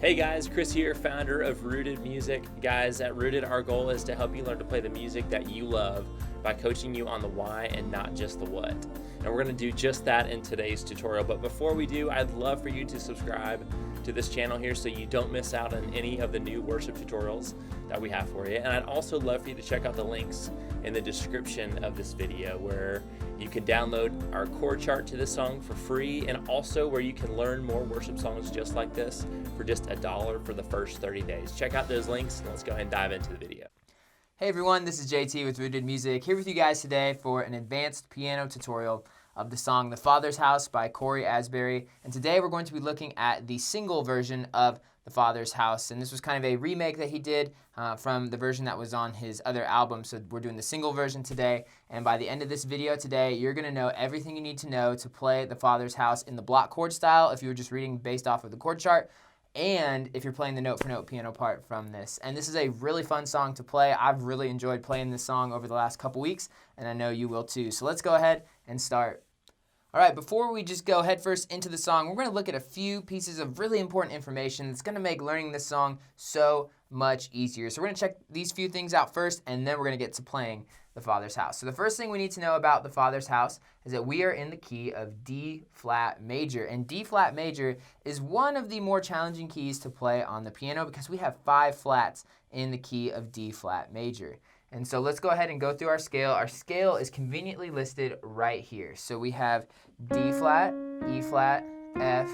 Hey guys, Chris here, founder of Rooted Music. Guys, at Rooted, our goal is to help you learn to play the music that you love by coaching you on the why and not just the what. And we're going to do just that in today's tutorial. But before we do, I'd love for you to subscribe to this channel here so you don't miss out on any of the new worship tutorials that we have for you. And I'd also love for you to check out the links in the description of this video where you can download our chord chart to this song for free, and also where you can learn more worship songs just like this for just $1 for the first 30 days. Check out those links and let's go ahead and dive into the video. Hey everyone, this is JT with Rooted Music, here with you guys today for an advanced piano tutorial of the song The Father's House by Cory Asbury. And today we're going to be looking at the single version of The Father's House. And this was kind of a remake that he did from the version that was on his other album. So we're doing the single version today. And by the end of this video today, you're going to know everything you need to know to play The Father's House in the block chord style if you were just reading based off of the chord chart, and if you're playing the note-for-note piano part from this. And this is a really fun song to play. I've really enjoyed playing this song over the last couple weeks, and I know you will too. So let's go ahead and start. All right, before we just go headfirst into the song, we're going to look at a few pieces of really important information that's going to make learning this song so much easier. So we're going to check these few things out first, and then we're going to get to playing The Father's House. So the first thing we need to know about The Father's House is that we are in the key of D flat major. And D flat major is one of the more challenging keys to play on the piano because we have 5 flats in the key of D flat major. And so let's go ahead and go through our scale. Our scale is conveniently listed right here. So we have D flat, E flat, F,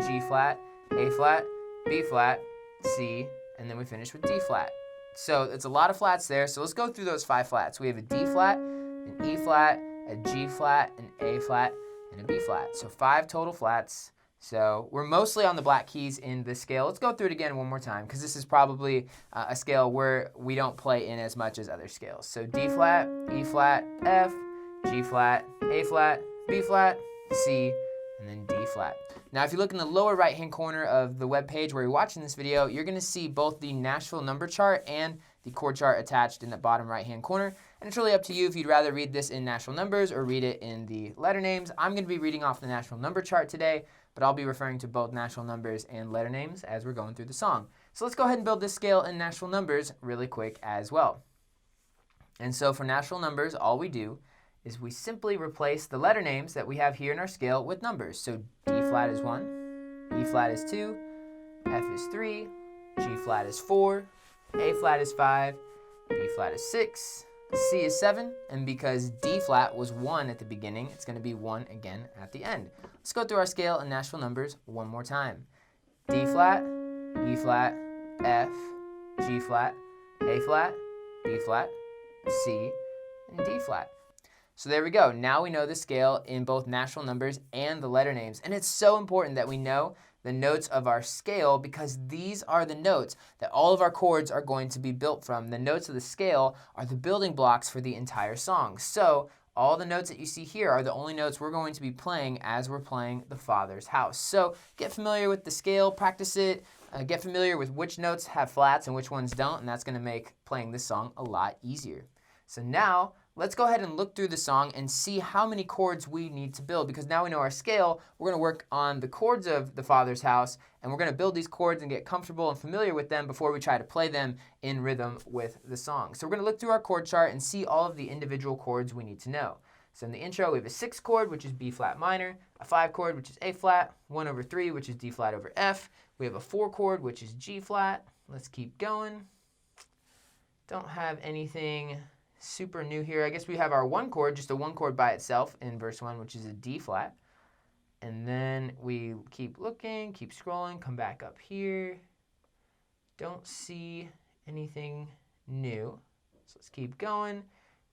G flat, A flat, B flat, C, and then we finish with D flat. So it's a lot of flats there. So let's go through those 5 flats. We have a D flat, an E flat, a G flat, an A flat, and a B flat. So 5 total flats. So we're mostly on the black keys in this scale. Let's go through it again one more time because this is probably a scale where we don't play in as much as other scales. So D flat, E flat, F, G flat, A flat, B flat, C, and then D flat. Now if you look in the lower right hand corner of the web page where you're watching this video, you're going to see both the Nashville number chart and the chord chart attached in the bottom right hand corner. And it's really up to you if you'd rather read this in Nashville numbers or read it in the letter names. I'm going to be reading off the Nashville number chart today, but I'll be referring to both Nashville numbers and letter names as we're going through the song. So let's go ahead and build this scale in Nashville numbers really quick as well. And so for Nashville numbers, all we do is we simply replace the letter names that we have here in our scale with numbers. So D flat is 1, E flat is 2, F is 3, G flat is 4, A flat is 5, B flat is 6, C is 7, and because D flat was 1 at the beginning, it's going to be 1 again at the end. Let's go through our scale in Nashville numbers one more time. D flat, E flat, F, G flat, A flat, B flat, C, and D flat. So there we go. Now we know the scale in both Nashville numbers and the letter names. And it's so important that we know the notes of our scale because these are the notes that all of our chords are going to be built from. The notes of the scale are the building blocks for the entire song. So all the notes that you see here are the only notes we're going to be playing as we're playing The Father's House. So get familiar with the scale, practice it, get familiar with which notes have flats and which ones don't, and that's going to make playing this song a lot easier. So now let's go ahead and look through the song and see how many chords we need to build, because now we know our scale. We're going to work on the chords of The Father's House, and we're going to build these chords and get comfortable and familiar with them before we try to play them in rhythm with the song. So we're going to look through our chord chart and see all of the individual chords we need to know. So in the intro, we have a 6 chord, which is B flat minor, a 5 chord, which is A flat, 1/3, which is D flat over F. We have a 4 chord, which is G flat. Let's keep going. Don't have anything super new here. I guess we have our 1 chord, just a 1 chord by itself in verse 1, which is a D flat. And then we keep looking, keep scrolling, come back up here. Don't see anything new. So let's keep going.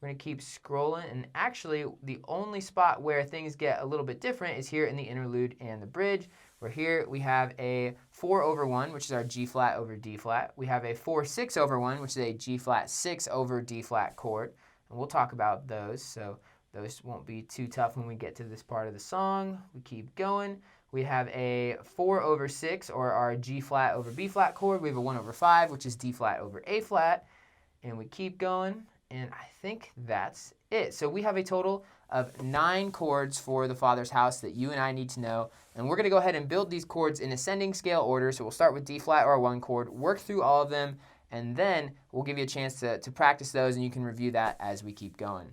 We're going to keep scrolling. And actually, the only spot where things get a little bit different is here in the interlude and the bridge, where here we have a 4/1, which is our G flat over D flat. We have a 4/6/1, which is a G flat 6 over D flat chord. And we'll talk about those, so those won't be too tough when we get to this part of the song. We keep going. We have a 4/6, or our G flat over B flat chord. We have a 1/5, which is D flat over A flat. And we keep going. And I think that's it. So we have a total of 9 chords for the Father's house that you and I need to know. And we're going to go ahead and build these chords in ascending scale order. So we'll start with D flat or our 1 chord, work through all of them, and then we'll give you a chance to practice those, and you can review that as we keep going.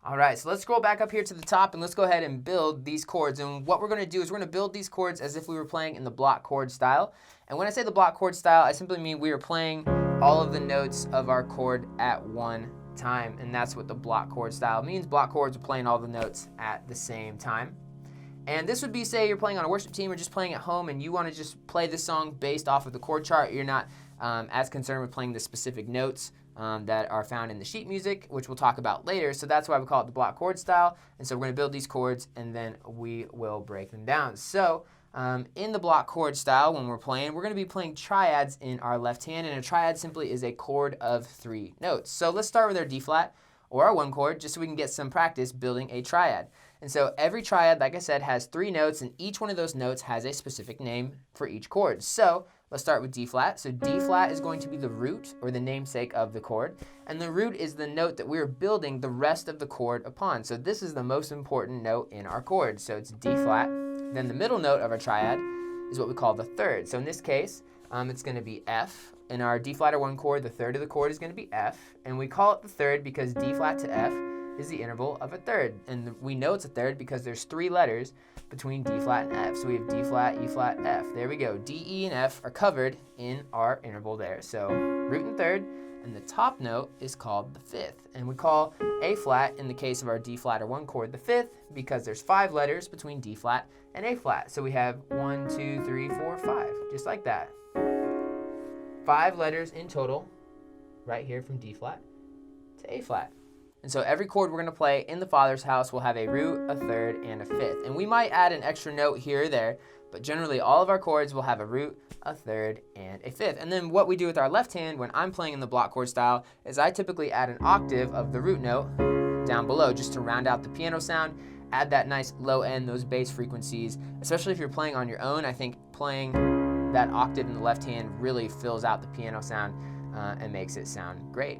All right, so let's scroll back up here to the top, and let's go ahead and build these chords. And what we're going to do is we're going to build these chords as if we were playing in the block chord style. And when I say the block chord style, I simply mean we are playing all of the notes of our chord at one time, and that's what the block chord style means. Block chords are playing all the notes at the same time. And this would be, say you're playing on a worship team or just playing at home and you want to just play this song based off of the chord chart. You're not as concerned with playing the specific notes that are found in the sheet music, which we'll talk about later. So that's why we call it the block chord style. And so we're going to build these chords and then we will break them down. So in the block chord style, when we're playing, we're going to be playing triads in our left hand. And a triad simply is a chord of 3 notes. So let's start with our D flat or our 1 chord just so we can get some practice building a triad. And so every triad, like I said, has 3 notes, and each one of those notes has a specific name for each chord. So let's start with D flat. So D flat is going to be the root or the namesake of the chord, and the root is the note that we're building the rest of the chord upon. So this is the most important note in our chord. So it's D flat. Then the middle note of our triad is what we call the third. So in this case, it's going to be F. In our D flat or 1 chord, the third of the chord is going to be F, and we call it the third because D flat to F is the interval of a third. And we know it's a third because there's 3 letters between D flat and F. So we have D flat, E flat, F. There we go. D, E, and F are covered in our interval there. So root and third, and the top note is called the 5th. And we call A flat, in the case of our D flat or 1 chord, the 5th because there's 5 letters between D flat and A flat. So we have 1, 2, 3, 4, 5, just like that. 5 letters in total right here from D flat to A flat. And so every chord we're going to play in the Father's house will have a root, a third, and a 5th. And we might add an extra note here or there, but generally all of our chords will have a root, a third, and a 5th. And then what we do with our left hand when I'm playing in the block chord style is I typically add an octave of the root note down below just to round out the piano sound, add that nice low end, those bass frequencies. Especially if you're playing on your own, I think playing that octave in the left hand really fills out the piano sound and makes it sound great.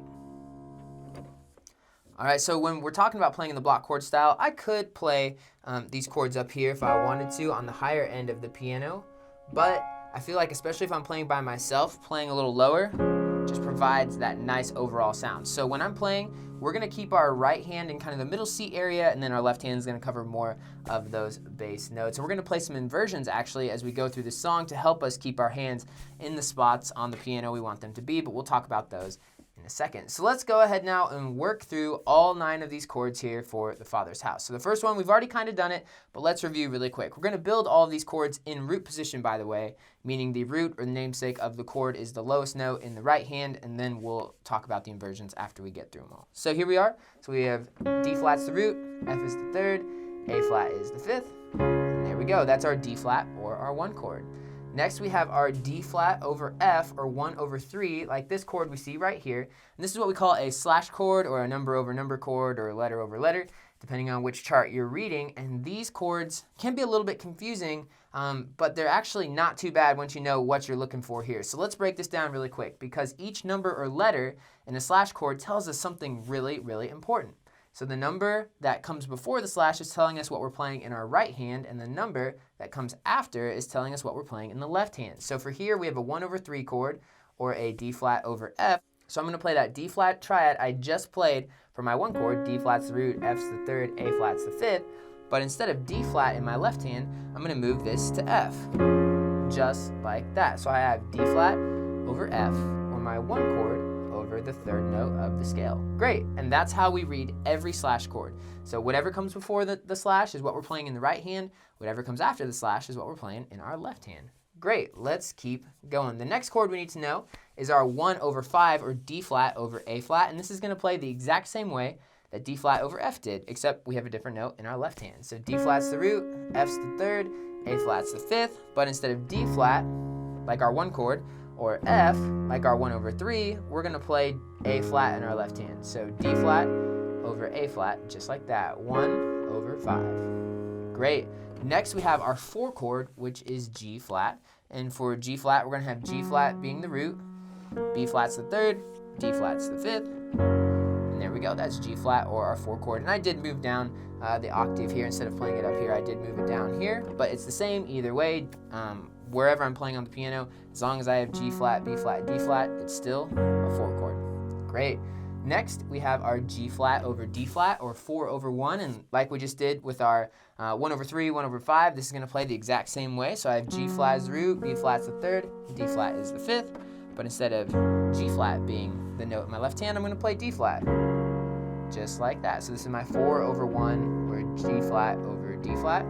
All right, so when we're talking about playing in the block chord style, I could play these chords up here if I wanted to on the higher end of the piano, but I feel like especially if I'm playing by myself, playing a little lower just provides that nice overall sound. So when I'm playing, we're going to keep our right hand in kind of the middle C area, and then our left hand is going to cover more of those bass notes. And we're going to play some inversions actually as we go through the song to help us keep our hands in the spots on the piano we want them to be, but we'll talk about those in a second. So let's go ahead now and work through all 9 of these chords here for the Father's house. So the first one, we've already kind of done it, but let's review really quick. We're going to build all of these chords in root position, by the way, meaning the root or the namesake of the chord is the lowest note in the right hand, and then we'll talk about the inversions after we get through them all. So here we are. So we have D flat's the root, F is the third, A flat is the 5th, and there we go. That's our D flat or our 1 chord. Next, we have our D flat over F, or 1 over 3, like this chord we see right here. And this is what we call a slash chord, or a number over number chord, or a letter over letter, depending on which chart you're reading. And these chords can be a little bit confusing, but they're actually not too bad once you know what you're looking for here. So let's break this down really quick, because each number or letter in a slash chord tells us something really, really important. So the number that comes before the slash is telling us what we're playing in our right hand, and the number that comes after is telling us what we're playing in the left hand. So for here, we have a 1 over 3 chord, or a D flat over F. So I'm going to play that D flat triad I just played for my 1 chord. D flat's the root, F's the third, A flat's the 5th. But instead of D flat in my left hand, I'm going to move this to F, just like that. So I have D flat over F, or my 1 chord, over the third note of the scale. Great, and that's how we read every slash chord. So whatever comes before the slash is what we're playing in the right hand. Whatever comes after the slash is what we're playing in our left hand. Great, let's keep going. The next chord we need to know is our 1 over 5, or D flat over A flat, and this is going to play the exact same way that D flat over F did, except we have a different note in our left hand. So D flat's the root, F's the third, A flat's the 5th, but instead of D flat, like our 1 chord, or F, like our 1 over 3, we're going to play A flat in our left hand. So D flat over A flat, just like that, 1 over 5. Great. Next we have our 4 chord, which is G flat. And for G flat, we're going to have G flat being the root, B flat's the third, D flat's the 5th, and there there we go. That's G flat, or our 4 chord. And I did move down the octave here. Instead of playing it up here, I did move it down here. But it's the same either way. Wherever I'm playing on the piano, as long as I have G flat, B flat, D flat, it's still a 4 chord. Great. Next, we have our G flat over D flat, or 4 over 1. And like we just did with our 1 over 3, 1 over 5, this is going to play the exact same way. So I have G flat as the root, B flat's the 3rd, D flat is the 5th. But instead of G flat being the note in my left hand, I'm going to play D flat. Just like that. So this is my 4 over 1, or G flat over D flat.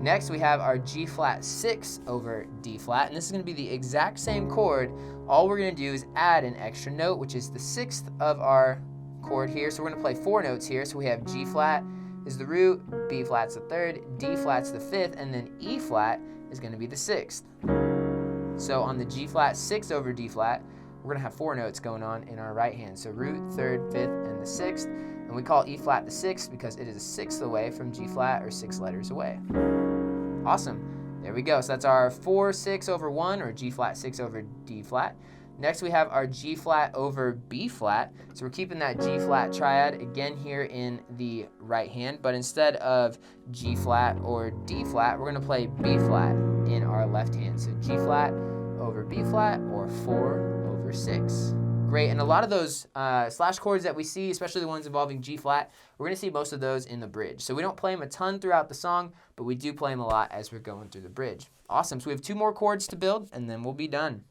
Next, we have our G flat 6 over D flat, and this is going to be the exact same chord. All we're going to do is add an extra note, which is the 6th of our chord here. So we're going to play 4 notes here. So we have G flat is the root, B flat's the 3rd, D flat's the 5th, and then E flat is going to be the 6th. So on the G flat 6 over D flat, we're going to have 4 notes going on in our right hand. So root, 3rd, 5th, and the 6th. And we call E flat the 6th because it is a 6th away from G flat, or 6 letters away. Awesome. There we go. So that's our 4, 6 over 1, or G flat 6 over D flat. Next, we have our G flat over B flat. So we're keeping that G flat triad again here in the right hand, but instead of G flat or D flat, we're going to play B flat in our left hand. So G flat over B flat, or 4 over 6. Great, and a lot of those slash chords that we see, especially the ones involving G flat, we're going to see most of those in the bridge. So we don't play them a ton throughout the song, but we do play them a lot as we're going through the bridge. Awesome, so we have 2 more chords to build, and then we'll be done.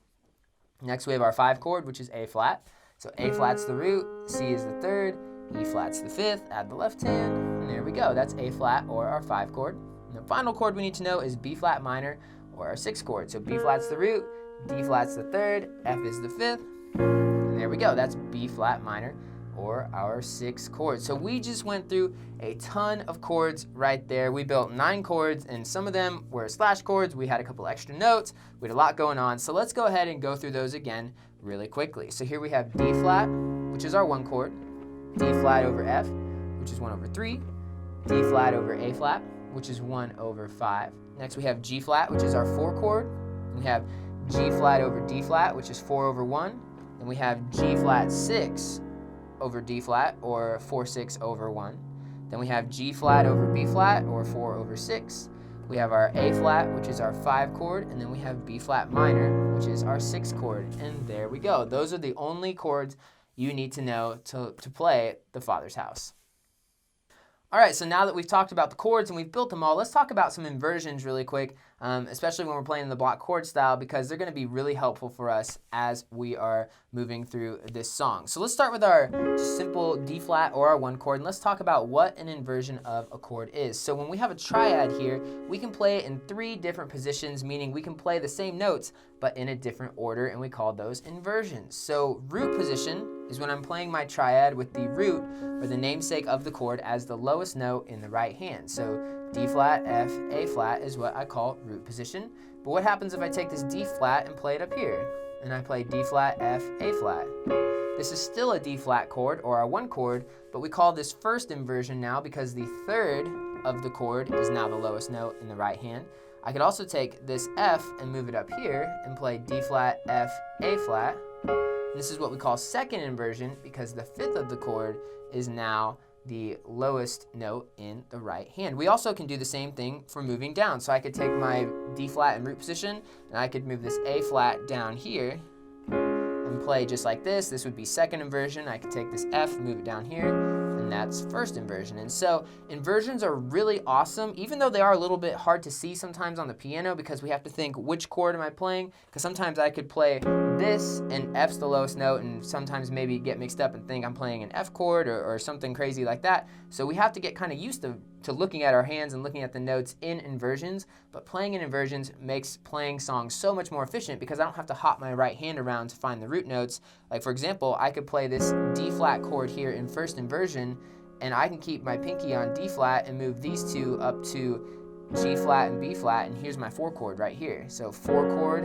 Next, we have our 5 chord, which is A flat. So A flat's the root, C is the 3rd, E flat's the 5th, add the left hand, and there we go. That's A flat, or our 5 chord. And the final chord we need to know is B flat minor, or our 6 chord. So B flat's the root, D flat's the 3rd, F is the 5th, and there we go. That's B flat minor, or our 6 chord. So we just went through a ton of chords right there. We built 9 chords, and some of them were slash chords. We had a couple extra notes. We had a lot going on. So let's go ahead and go through those again really quickly. So here we have D flat, which is our 1 chord, D flat over F, which is 1 over 3, D flat over A flat, which is 1 over 5. Next we have G flat, which is our 4 chord. We have G flat over D flat, which is 4 over 1. Then we have G flat 6 over D flat, or 4, 6 over 1. Then we have G flat over B flat, or 4 over 6. We have our A flat, which is our 5 chord, and then we have B flat minor, which is our 6 chord. And there we go. Those are the only chords you need to know to play the Father's House. All right, so now that we've talked about the chords and we've built them all, let's talk about some inversions really quick, especially when we're playing the block chord style, because they're going to be really helpful for us as we are moving through this song. So let's start with our just simple D flat, or our 1 chord, and let's talk about what an inversion of a chord is. So when we have a triad here, we can play it in 3 different positions, meaning we can play the same notes but in a different order, and we call those inversions. So root position is when I'm playing my triad with the root, or the namesake of the chord, as the lowest note in the right hand. So D flat, F, A flat is what I call root position. But what happens if I take this D flat and play it up here? And I play D flat, F, A flat. This is still a D flat chord, or our 1 chord, but we call this first inversion now because the 3rd of the chord is now the lowest note in the right hand. I could also take this F and move it up here and play D flat, F, A flat. This is what we call second inversion because the 5th of the chord is now the lowest note in the right hand. We also can do the same thing for moving down. So I could take my D flat in root position, and I could move this A flat down here and play just like this. This would be second inversion. I could take this F, move it down here, and that's first inversion. And so inversions are really awesome, even though they are a little bit hard to see sometimes on the piano because we have to think, which chord am I playing? Because sometimes I could play this and F's the lowest note, and sometimes maybe get mixed up and think I'm playing an F chord or something crazy like that. So we have to get kind of used to looking at our hands and looking at the notes in inversions, but playing in inversions makes playing songs so much more efficient because I don't have to hop my right hand around to find the root notes. Like for example, I could play this D flat chord here in first inversion, and I can keep my pinky on D flat and move these 2 up to G flat and B flat, and here's my 4 chord right here. So 4 chord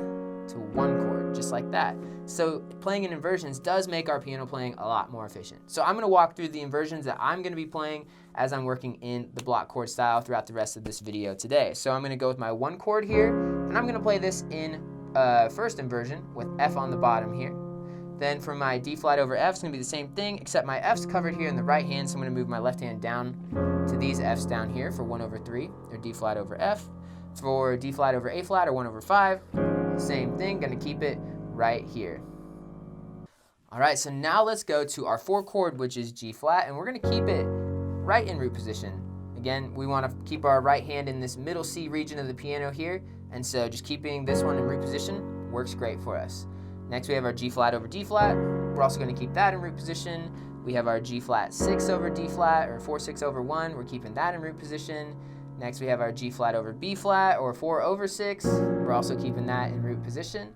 to 1 chord, just like that. So playing in inversions does make our piano playing a lot more efficient. So I'm going to walk through the inversions that I'm going to be playing as I'm working in the block chord style throughout the rest of this video today. So I'm going to go with my 1 chord here, and I'm going to play this in first inversion with F on the bottom here. Then for my D flat over F, it's going to be the same thing, except my F's covered here in the right hand, so I'm going to move my left hand down to these F's down here for 1 over 3, or D flat over F. For D flat over A flat, or 1 over 5, same thing, going to keep it right here. All right, so now let's go to our 4 chord, which is G flat, and we're going to keep it right in root position. Again, we want to keep our right hand in this middle C region of the piano here, and so just keeping this one in root position works great for us. Next, we have our G flat over D flat. We're also going to keep that in root position. We have our G flat 6 over D flat, or 4/6 over 1. We're keeping that in root position. Next, we have our G flat over B flat, or 4 over 6. We're also keeping that in root position.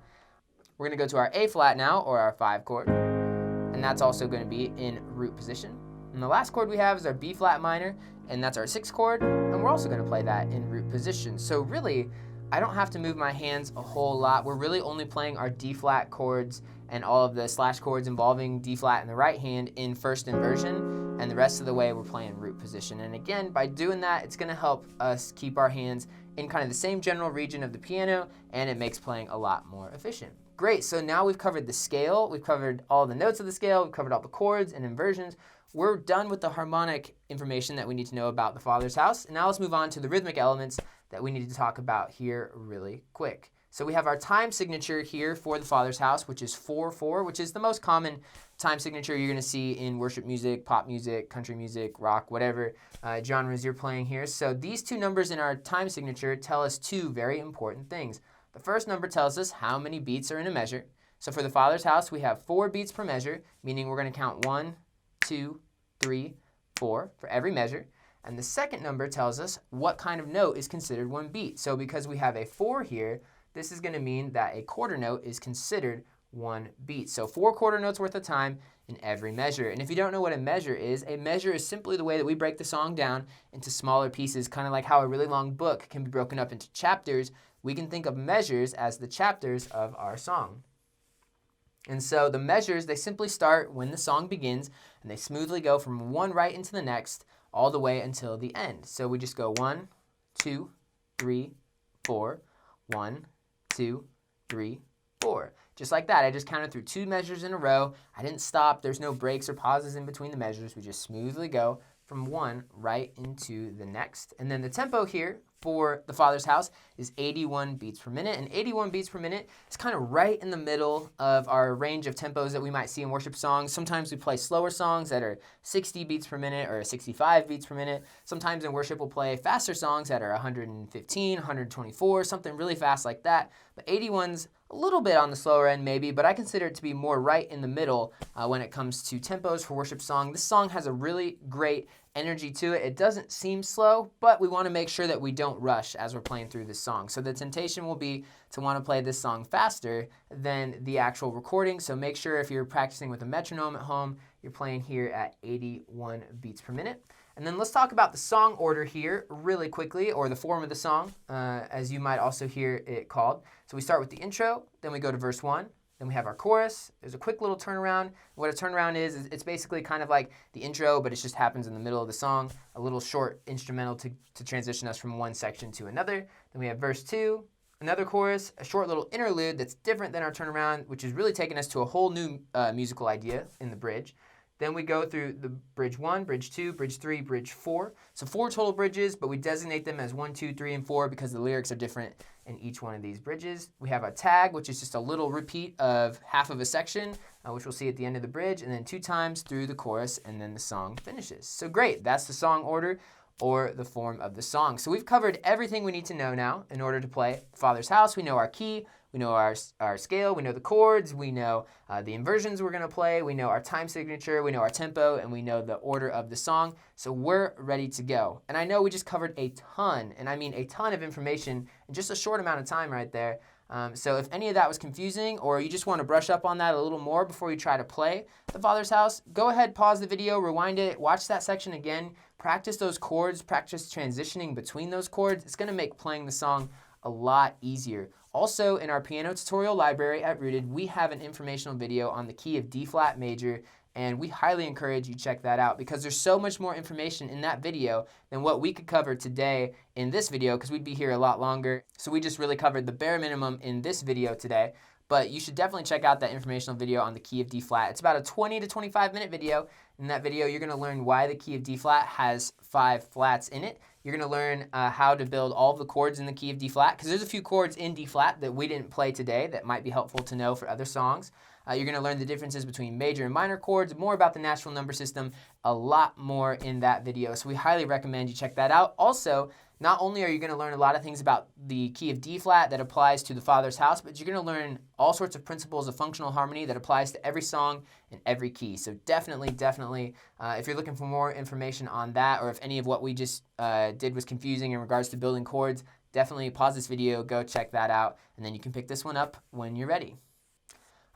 We're going to go to our A flat now, or our 5 chord, and that's also going to be in root position. And the last chord we have is our B flat minor, and that's our 6 chord, and we're also going to play that in root position. So really, I don't have to move my hands a whole lot. We're really only playing our D flat chords and all of the slash chords involving D flat in the right hand in first inversion, and the rest of the way we're playing root position. And again, by doing that, it's going to help us keep our hands in kind of the same general region of the piano, and it makes playing a lot more efficient. Great, so now we've covered the scale, we've covered all the notes of the scale, we've covered all the chords and inversions. We're done with the harmonic information that we need to know about the Father's House. And now let's move on to the rhythmic elements that we need to talk about here really quick. So we have our time signature here for the Father's House, which is 4/4, which is the most common time signature you're going to see in worship music, pop music, country music, rock, whatever genres you're playing here. So these 2 numbers in our time signature tell us 2 very important things. The first number tells us how many beats are in a measure. So for the Father's House, we have 4 beats per measure, meaning we're going to count 1, 2, 3, 4 for every measure. And the second number tells us what kind of note is considered 1 beat. So because we have a 4 here, this is going to mean that a quarter note is considered 1 beat. So 4 quarter notes worth of time in every measure. And if you don't know what a measure is simply the way that we break the song down into smaller pieces, kind of like how a really long book can be broken up into chapters. We can think of measures as the chapters of our song. And so the measures, they simply start when the song begins, and they smoothly go from one right into the next, all the way until the end. So we just go 1, 2, 3, 4, 1, 2, 3, 4. Just like that. I just counted through 2 measures in a row. I didn't stop. There's no breaks or pauses in between the measures. We just smoothly go from one right into the next. And then the tempo here for the Father's House is 81 beats per minute. And 81 beats per minute is kind of right in the middle of our range of tempos that we might see in worship songs. Sometimes we play slower songs that are 60 beats per minute or 65 beats per minute. Sometimes in worship we'll play faster songs that are 115, 124, something really fast like that. But 81's a little bit on the slower end maybe, but I consider it to be more right in the middle when it comes to tempos for worship song. This song has a really great energy to it. It doesn't seem slow, but we want to make sure that we don't rush as we're playing through this song. So the temptation will be to want to play this song faster than the actual recording. So make sure if you're practicing with a metronome at home, you're playing here at 81 beats per minute. And then let's talk about the song order here really quickly, or the form of the song, as you might also hear it called. So we start with the intro, then we go to verse 1, then we have our chorus. There's a quick little turnaround. What a turnaround is it's basically kind of like the intro, but it just happens in the middle of the song, a little short instrumental to transition us from one section to another. Then we have verse 2, another chorus, a short little interlude that's different than our turnaround, which is really taking us to a whole new musical idea in the bridge. Then we go through the bridge 1, bridge 2, bridge 3, bridge 4. So 4 total bridges, but we designate them as 1, 2, 3, and 4 because the lyrics are different in each one of these bridges. We have a tag, which is just a little repeat of half of a section, which we'll see at the end of the bridge, and then 2 times through the chorus, and then the song finishes. So great, that's the song order or the form of the song. So we've covered everything we need to know now in order to play Father's House. We know our key, we know our scale, we know the chords, we know the inversions we're going to play, we know our time signature, we know our tempo, and we know the order of the song. So we're ready to go. And I know we just covered a ton, and I mean a ton of information in just a short amount of time right there. So if any of that was confusing or you just want to brush up on that a little more before you try to play the Father's House, go ahead, pause the video, rewind it, watch that section again, practice those chords, practice transitioning between those chords. It's going to make playing the song a lot easier. Also, in our piano tutorial library at Rooted, we have an informational video on the key of D flat major, and we highly encourage you check that out because there's so much more information in that video than what we could cover today in this video because we'd be here a lot longer. So we just really covered the bare minimum in this video today. but you should definitely check out that informational video on the key of D flat. It's about a 20 to 25 minute video. In that video, you're going to learn why the key of D flat has 5 flats in it. You're going to learn how to build all of the chords in the key of D flat, because there's a few chords in D flat that we didn't play today that might be helpful to know for other songs. You're going to learn the differences between major and minor chords, more about the natural number system, a lot more in that video. So we highly recommend you check that out. Also, not only are you going to learn a lot of things about the key of D flat that applies to the Father's House, but you're going to learn all sorts of principles of functional harmony that applies to every song and every key. So definitely, if you're looking for more information on that, or if any of what we just did was confusing in regards to building chords, definitely pause this video, go check that out, and then you can pick this one up when you're ready.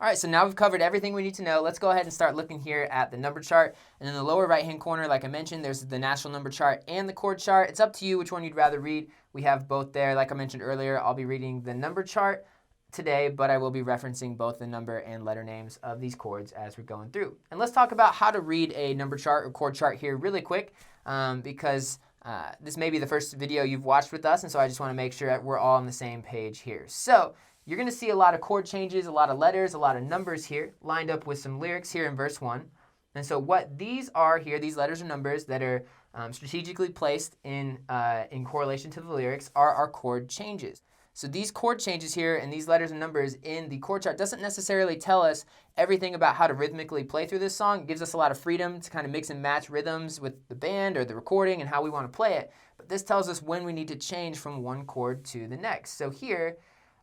All right, so now we've covered everything we need to know. Let's go ahead and start looking here at the number chart. And in the lower right-hand corner, like I mentioned, there's the natural number chart and the chord chart. It's up to you which one you'd rather read. We have both there. Like I mentioned earlier, I'll be reading the number chart today, but I will be referencing both the number and letter names of these chords as we're going through. And let's talk about how to read a number chart or chord chart here really quick, because this may be the first video you've watched with us, and so I just want to make sure that we're all on the same page here. So you're going to see a lot of chord changes, a lot of letters, a lot of numbers here, lined up with some lyrics here in verse 1. And so what these are here, these letters or numbers that are strategically placed in correlation to the lyrics, are our chord changes. So these chord changes here and these letters and numbers in the chord chart doesn't necessarily tell us everything about how to rhythmically play through this song. It gives us a lot of freedom to kind of mix and match rhythms with the band or the recording and how we want to play it. But this tells us when we need to change from one chord to the next. So here,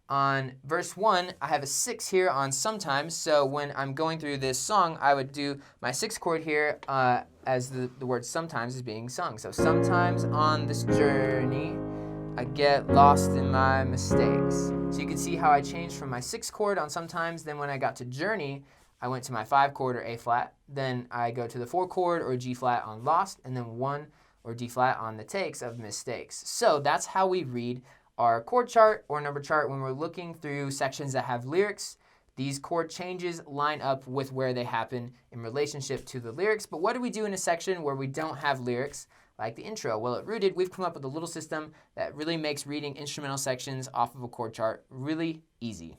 on verse 1, I have a 6 here on sometimes, so when I'm going through this song, I would do my 6th chord here as the word sometimes is being sung. So sometimes on this journey, I get lost in my mistakes. So you can see how I changed from my 6th chord on sometimes, then when I got to journey, I went to my 5 chord or A flat, then I go to the 4 chord or G flat on lost, and then 1 or D flat on the takes of mistakes. So that's how we read our chord chart or number chart when we're looking through sections that have lyrics. These chord changes line up with where they happen in relationship to the lyrics. But what do we do in a section where we don't have lyrics, like the intro? Well, at Rooted, we've come up with a little system that really makes reading instrumental sections off of a chord chart really easy.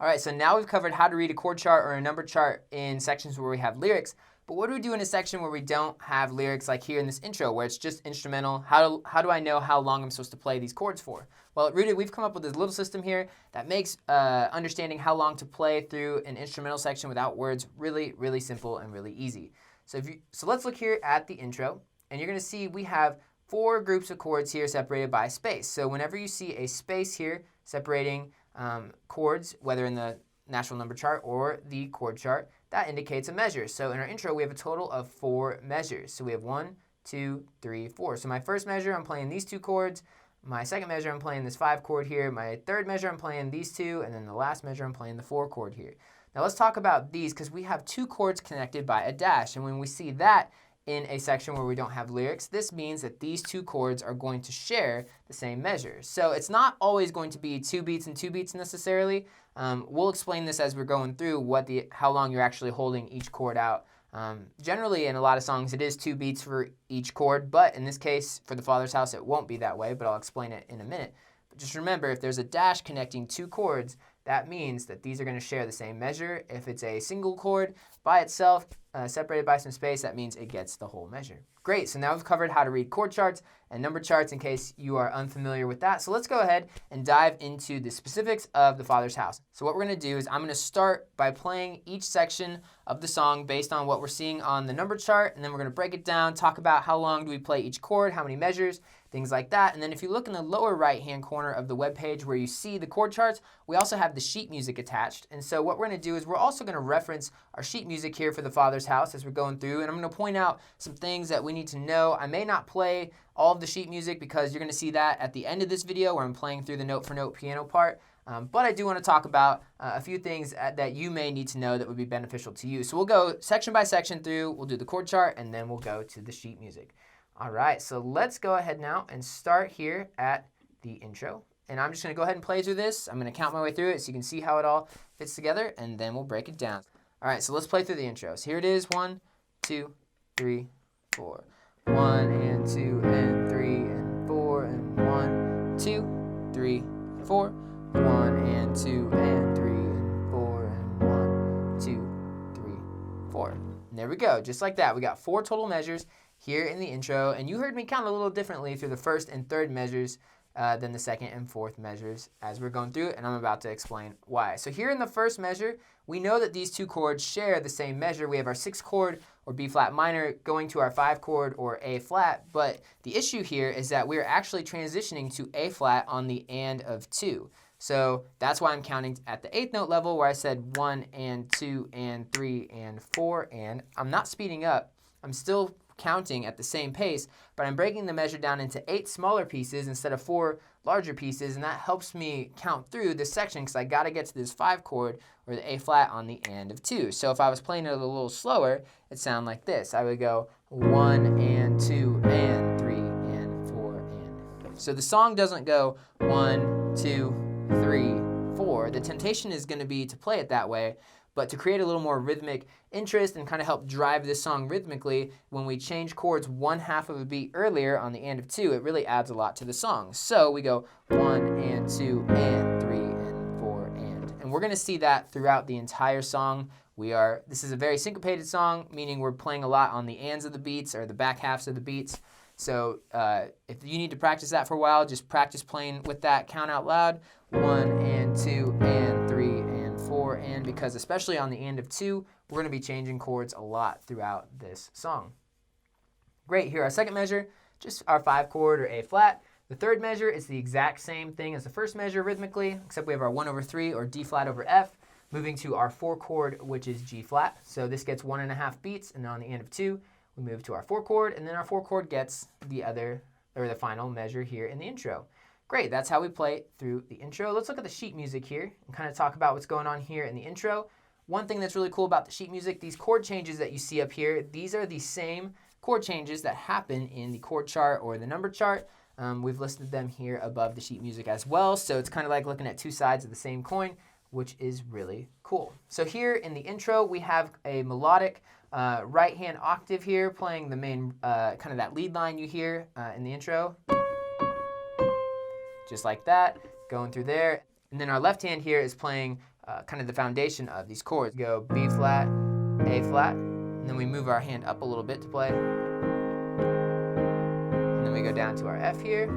All right, so now we've covered how to read a chord chart or a number chart in sections where we have lyrics. But what do we do in a section where we don't have lyrics, like here in this intro, where it's just instrumental? How do I know how long I'm supposed to play these chords for? Well, at Rooted, we've come up with this little system here that makes understanding how long to play through an instrumental section without words really, really simple and really easy. So let's look here at the intro, and you're going to see we have 4 groups of chords here separated by space. So whenever you see a space here separating chords, whether in the natural number chart or the chord chart, that indicates a measure. So in our intro, we have a total of 4 measures. So we have 1, 2, 3, 4. So my first measure, I'm playing these 2 chords. My second measure, I'm playing this 5 chord here. My third measure, I'm playing these 2. And then the last measure, I'm playing the 4 chord here. Now let's talk about these, because we have 2 chords connected by a dash. And when we see that in a section where we don't have lyrics, this means that these 2 chords are going to share the same measure. So it's not always going to be 2 beats and 2 beats necessarily. We'll explain this as we're going through how long you're actually holding each chord out. Generally, in a lot of songs, it is 2 beats for each chord, but in this case, for the Father's House, it won't be that way, but I'll explain it in a minute. But just remember, if there's a dash connecting 2 chords, that means that these are going to share the same measure. If it's a single chord by itself, separated by some space, that means it gets the whole measure. Great, so now we've covered how to read chord charts and number charts in case you are unfamiliar with that. So let's go ahead and dive into the specifics of the Father's House. So what we're going to do is I'm going to start by playing each section of the song based on what we're seeing on the number chart, and then we're going to break it down, talk about how long do we play each chord, how many measures, things like that. And then if you look in the lower right-hand corner of the webpage where you see the chord charts, we also have the sheet music attached. And so what we're going to do is we're also going to reference our sheet music here for the Father's House as we're going through, and I'm going to point out some things that we need to know. I may not play all of the sheet music because you're going to see that at the end of this video where I'm playing through the note-for-note piano part. But I do want to talk about a few things that you may need to know that would be beneficial to you. So we'll go section by section through, we'll do the chord chart, and then we'll go to the sheet music. All right, so let's go ahead now and start here at the intro. And I'm just going to go ahead and play through this. I'm going to count my way through it so you can see how it all fits together, and then we'll break it down. All right, so let's play through the intros. Here it is, 1, 2, 3, 4. 1 and 2 and 3 and 4 and 1, 2, 3, 4. 1 and 2 and 3 4. And there we go, just like that. We got 4 total measures here in the intro, and you heard me count a little differently through the first and third measures than the second and fourth measures as we're going through it, and I'm about to explain why. So here in the first measure, we know that these two chords share the same measure. We have our 6th chord, or B flat minor, going to our 5 chord, or A flat, but the issue here is that we're actually transitioning to A flat on the and of 2. So that's why I'm counting at the 8th note level, where I said 1 and 2 and 3 and 4, and I'm not speeding up. I'm still counting at the same pace, but I'm breaking the measure down into 8 smaller pieces instead of 4 larger pieces, and that helps me count through this section because I got to get to this 5 chord, or the A flat, on the and of 2. So if I was playing it a little slower, it'd sound like this. I would go 1 and 2 and 3 and 4 and. So the song doesn't go 1, 2, 3, 4. The temptation is going to be to play it that way, but to create a little more rhythmic interest and kind of help drive this song rhythmically, when we change chords 1/2 of a beat earlier on the and of 2, it really adds a lot to the song. So we go 1 and 2 and 3 and 4 and we're going to see that throughout the entire song. This is a very syncopated song, meaning we're playing a lot on the ands of the beats, or the back halves of the beats. So if you need to practice that for a while, just practice playing with that count out loud. 1 and 2 and 3 and 4 and, because especially on the and of 2, we're going to be changing chords a lot throughout this song. Great, here our second measure, just our 5 chord, or A flat. The third measure is the exact same thing as the first measure rhythmically, except we have our 1/3, or D flat over F, moving to our 4 chord, which is G flat. So this gets 1.5 beats, and then on the and of 2, we move to our 4 chord, and then our 4 chord gets the final measure here in the intro. Great, that's how we play through the intro. Let's look at the sheet music here and kind of talk about what's going on here in the intro. One thing that's really cool about the sheet music, these chord changes that you see up here, these are the same chord changes that happen in the chord chart or the number chart. We've listed them here above the sheet music as well, so it's kind of like looking at 2 sides of the same coin, which is really cool. So here in the intro, we have a melodic right-hand octave here playing the main, kind of that lead line you hear in the intro. Just like that, going through there. And then our left hand here is playing kind of the foundation of these chords. Go B flat, A flat, and then we move our hand up a little bit to play. And then we go down to our F here.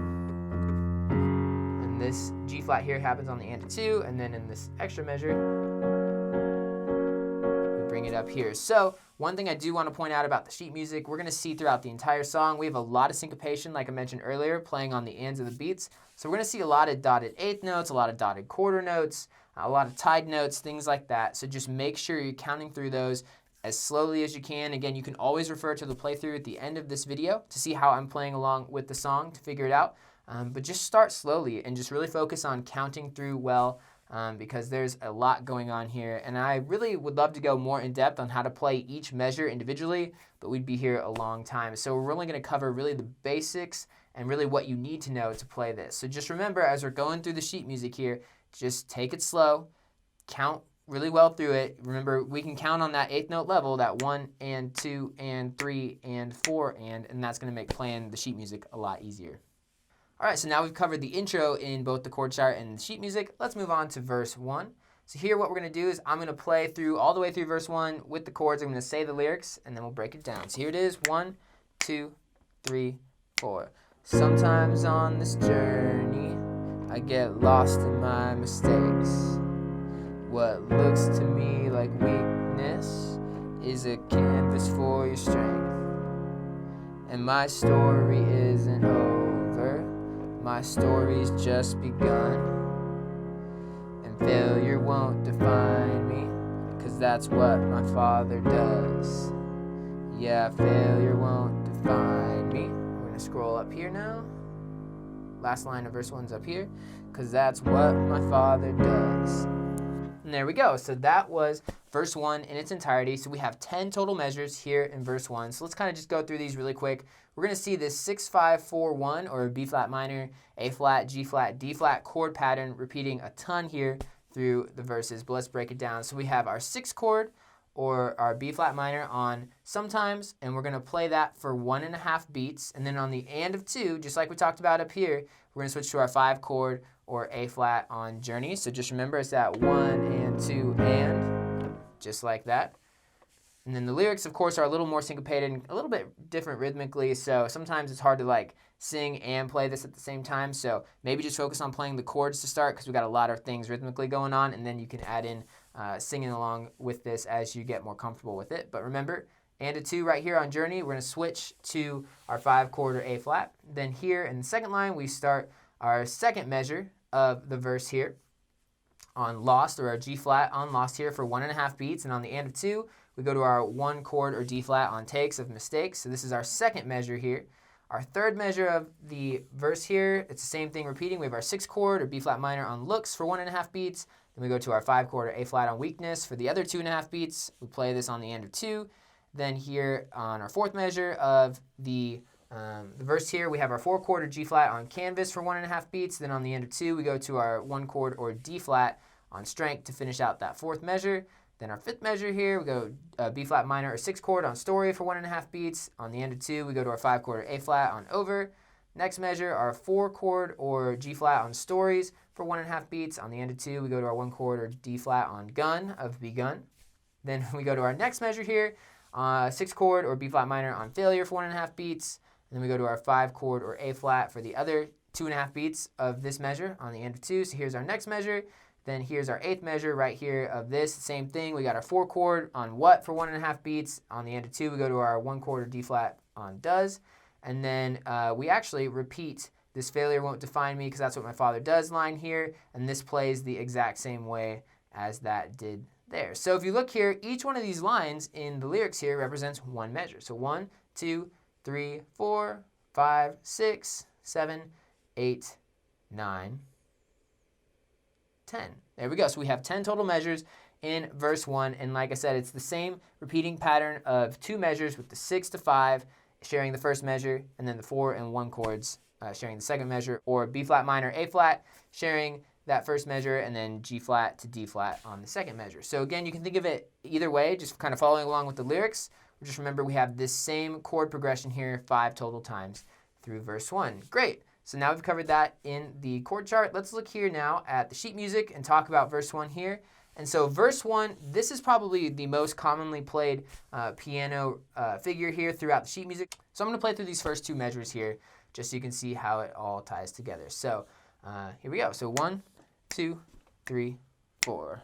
And this G flat here happens on the and of 2, and then in this extra measure, we bring it up here. So one thing I do want to point out about the sheet music, we're going to see throughout the entire song, we have a lot of syncopation, like I mentioned earlier, playing on the ands of the beats. So we're going to see a lot of dotted 8th notes, a lot of dotted quarter notes, a lot of tied notes, things like that. So just make sure you're counting through those as slowly as you can. Again, you can always refer to the playthrough at the end of this video to see how I'm playing along with the song to figure it out. But just start slowly and just really focus on counting through well, because there's a lot going on here. And I really would love to go more in depth on how to play each measure individually, but we'd be here a long time. So we're only going to cover really the basics and really what you need to know to play this. So just remember, as we're going through the sheet music here, just take it slow, count really well through it. Remember, we can count on that 8th note level, that 1 and 2 and 3 and 4 and that's going to make playing the sheet music a lot easier. All right, so now we've covered the intro in both the chord chart and the sheet music. Let's move on to verse 1. So here what we're going to do is I'm going to play through all the way through verse 1 with the chords. I'm going to say the lyrics, and then we'll break it down. So here it is, 1, 2, 3, 4. Sometimes on this journey, I get lost in my mistakes. What looks to me like weakness is a canvas for your strength. And my story isn't over. My story's just begun, and failure won't define me, 'cause that's what my Father does. Yeah, failure won't define me. We're gonna scroll up here now. Last line of verse 1's up here, 'cause that's what my Father does. And there we go. So that was verse 1 in its entirety. So we have 10 total measures here in verse 1. So let's kind of just go through these really quick. We're going to see this 6-5-4-1, or B flat minor, A flat, G flat, D flat chord pattern repeating a ton here through the verses. But let's break it down. So we have our 6th chord, or our B flat minor, on sometimes, and we're going to play that for 1.5 beats. And then on the and of 2, just like we talked about up here, we're going to switch to our 5 chord, or A flat, on journey. So just remember, it's that 1 and 2 and, just like that. And then the lyrics, of course, are a little more syncopated and a little bit different rhythmically, so sometimes it's hard to like sing and play this at the same time. So maybe just focus on playing the chords to start, because we got a lot of things rhythmically going on, and then you can add in singing along with this as you get more comfortable with it. But remember, and a 2 right here on Journey, we're going to switch to our 5 chord or A flat. Then here in the second line, we start our second measure of the verse here on Lost, or our G flat on Lost here for 1.5 beats. And on the and of 2, we go to our 1 chord or D flat on Takes of Mistakes. So this is our second measure here. Our third measure of the verse here, it's the same thing repeating. We have our 6 chord or B flat minor on Looks for 1.5 beats. Then we go to our 5 chord or A flat on Weakness for the other 2.5 beats. We play this on the and of 2. Then here on our fourth measure of the verse here, we have our 4 chord or G flat on Canvas for 1.5 beats. Then on the end of 2, we go to our 1 chord or D flat on Strength to finish out that fourth measure. Then our fifth measure here, we go B flat minor or 6 chord on Story for 1.5 beats. On the end of 2, we go to our 5 chord or A flat on Over. Next measure, our 4 chord or G flat on Stories for 1.5 beats. On the end of 2, we go to our 1 chord or D flat on Gun of Begun. Then we go to our next measure here, 6 chord or B flat minor on Failure for 1.5 beats. And then we go to our 5 chord or A flat for the other 2.5 beats of this measure on the end of 2. So here's our next measure. Then here's our 8th measure right here of this. Same thing. We got our 4 chord on What for 1.5 beats. On the end of 2, we go to our 1 chord or D flat on Does. And then we actually repeat this Failure Won't Define Me, because that's what my Father does line here. And this plays the exact same way as that did there. So if you look here, each one of these lines in the lyrics here represents one measure. So 1, 2, 3, 4, 5, 6, 7, 8, 9, 10. There we go. So we have 10 total measures in verse 1. And like I said, it's the same repeating pattern of 2 measures, with the 6 to 5 sharing the first measure, and then the 4 and 1 chords sharing the second measure, or B flat minor, A flat sharing that first measure, and then G flat to D flat on the second measure. So again, you can think of it either way, just kind of following along with the lyrics. Just remember, we have this same chord progression here 5 total times through verse 1. Great. So now we've covered that in the chord chart. Let's look here now at the sheet music and talk about verse 1 here. And so verse 1, this is probably the most commonly played piano figure here throughout the sheet music. So I'm going to play through these first 2 measures here, just so you can see how it all ties together. So here we go. So 1, 2, 3, 4.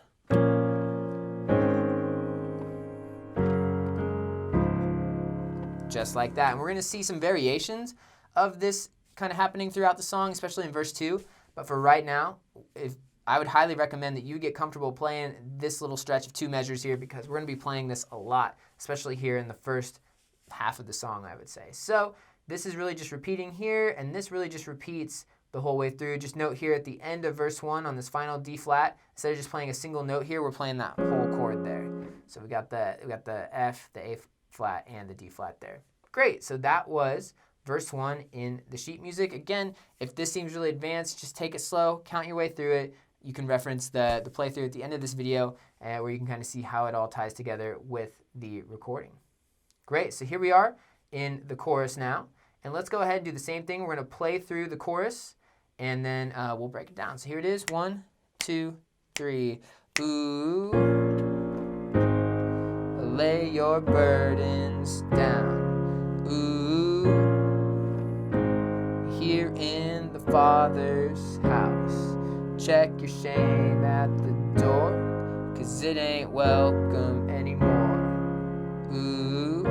Just like that. And we're going to see some variations of this kind of happening throughout the song, especially in verse 2. But for right now, I would highly recommend that you get comfortable playing this little stretch of 2 measures here, because we're going to be playing this a lot, especially here in the first half of the song, I would say. So this is really just repeating here, and this really just repeats the whole way through. Just note here at the end of verse 1 on this final D flat, instead of just playing a single note here, we're playing that whole chord there. So we got the F, the A flat, and the D flat there. Great. So that was verse 1 in the sheet music. Again, if this seems really advanced, just take it slow, count your way through it. You can reference the playthrough at the end of this video, where you can kind of see how it all ties together with the recording. Great. So here we are in the chorus now. And let's go ahead and do the same thing. We're going to play through the chorus, and then we'll break it down. So here it is. 1, 2, 3. Ooh, lay your burdens down. Ooh, here in the Father's house. Check your shame at the door, 'cause it ain't welcome anymore. Ooh,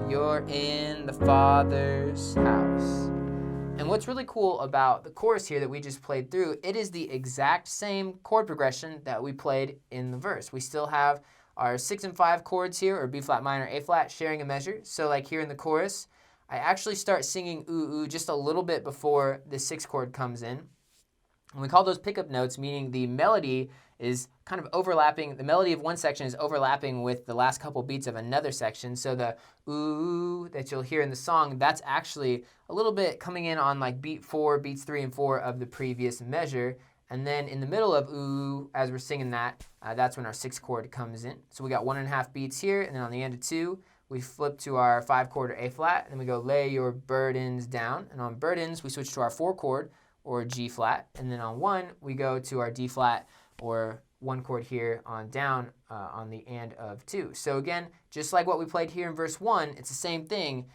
you're in the Father's house. And what's really cool about the chorus here that we just played through, it is the exact same chord progression that we played in the verse. We still have our 6 and 5 chords here, or B flat minor, A flat, sharing a measure. So like here in the chorus, I actually start singing ooh, ooh just a little bit before the 6 chord comes in. And we call those pickup notes, meaning the melody is kind of overlapping. The melody of one section is overlapping with the last couple beats of another section. So the ooh that you'll hear in the song, that's actually a little bit coming in on like beats 3 and 4 of the previous measure. And then in the middle of ooh, as we're singing that, that's when our 6 chord comes in. So we got 1.5 beats here, and then on the end of 2, we flip to our 5 chord or A flat, and then we go lay your burdens down. And on burdens, we switch to our 4 chord or G flat. And then on 1, we go to our D flat or one chord here on down on the and of 2. So again, just like what we played here in verse 1, it's the same thing,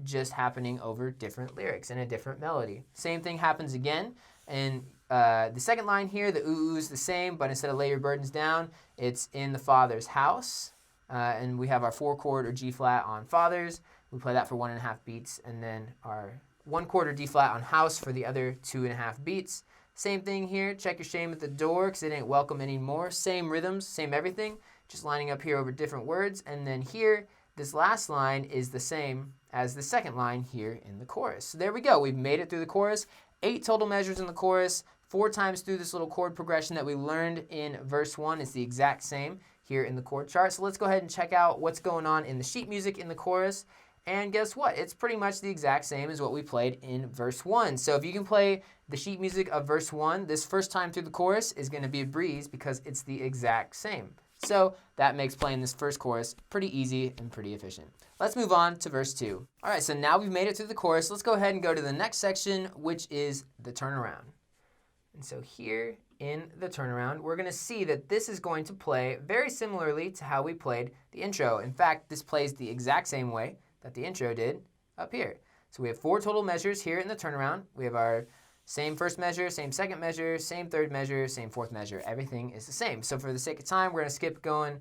just happening over different lyrics and a different melody. Same thing happens again. And the second line here, the ooh is the same, but instead of lay your burdens down, it's in the Father's house. And we have our 4 chord or G flat on Fathers. We play that for 1.5 beats, and then our 1 chord or D flat on house for the other 2.5 beats. Same thing here, check your shame at the door because it ain't welcome anymore. Same rhythms, same everything, just lining up here over different words. And then here, this last line is the same as the second line here in the chorus. So there we go, we've made it through the chorus. 8 total measures in the chorus, 4 times through this little chord progression that we learned in verse 1. It's the exact same here in the chord chart. So let's go ahead and check out what's going on in the sheet music in the chorus. And guess what? It's pretty much the exact same as what we played in verse 1. So if you can play the sheet music of verse 1, this first time through the chorus is going to be a breeze because it's the exact same. So that makes playing this first chorus pretty easy and pretty efficient. Let's move on to verse 2. All right, so now we've made it through the chorus. Let's go ahead and go to the next section, which is the turnaround. And so here in the turnaround, we're going to see that this is going to play very similarly to how we played the intro. In fact, this plays the exact same way that the intro did up here. So we have 4 total measures here in the turnaround. We have our same first measure, same second measure, same third measure, same fourth measure. Everything is the same. So for the sake of time, we're going to skip going.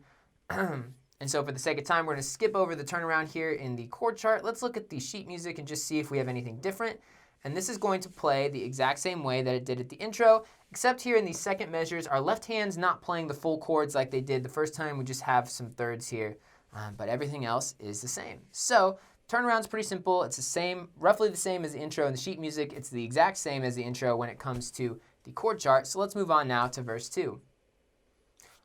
And so for the sake of time, we're going to skip over the turnaround here in the chord chart. Let's look at the sheet music and just see if we have anything different. And this is going to play the exact same way that it did at the intro, except here in these second measures, our left hand's not playing the full chords like they did the first time. We just have some thirds here. But everything else is the same. So turnaround's pretty simple. It's the same, roughly the same as the intro in the sheet music. It's the exact same as the intro when it comes to the chord chart. So let's move on now to verse 2.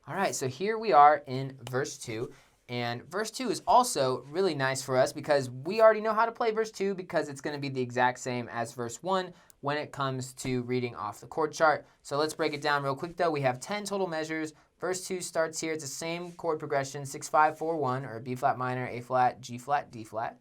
All right, so here we are in verse 2. And verse 2 is also really nice for us because we already know how to play verse 2 because it's going to be the exact same as verse 1 when it comes to reading off the chord chart. So let's break it down real quick though. We have 10 total measures. Verse 2 starts here. It's the same chord progression, 6-5-4-1, or B flat minor, A flat, G flat, D flat.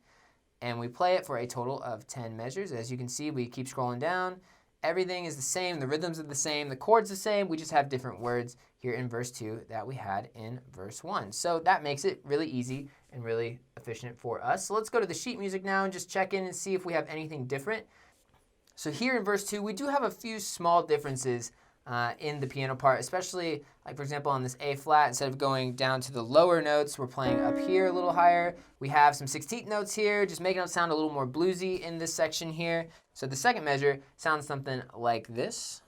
And we play it for a total of 10 measures. As you can see, we keep scrolling down. Everything is the same. The rhythms are the same. The chords the same. We just have different words here in verse 2 that we had in verse 1. So that makes it really easy and really efficient for us. So let's go to the sheet music now and just check in and see if we have anything different. So here in verse 2, we do have a few small differences in the piano part, especially like for example on this A flat, instead of going down to the lower notes, we're playing up here a little higher. We have some 16th notes here, just making it sound a little more bluesy in this section here. So the second measure sounds something like this.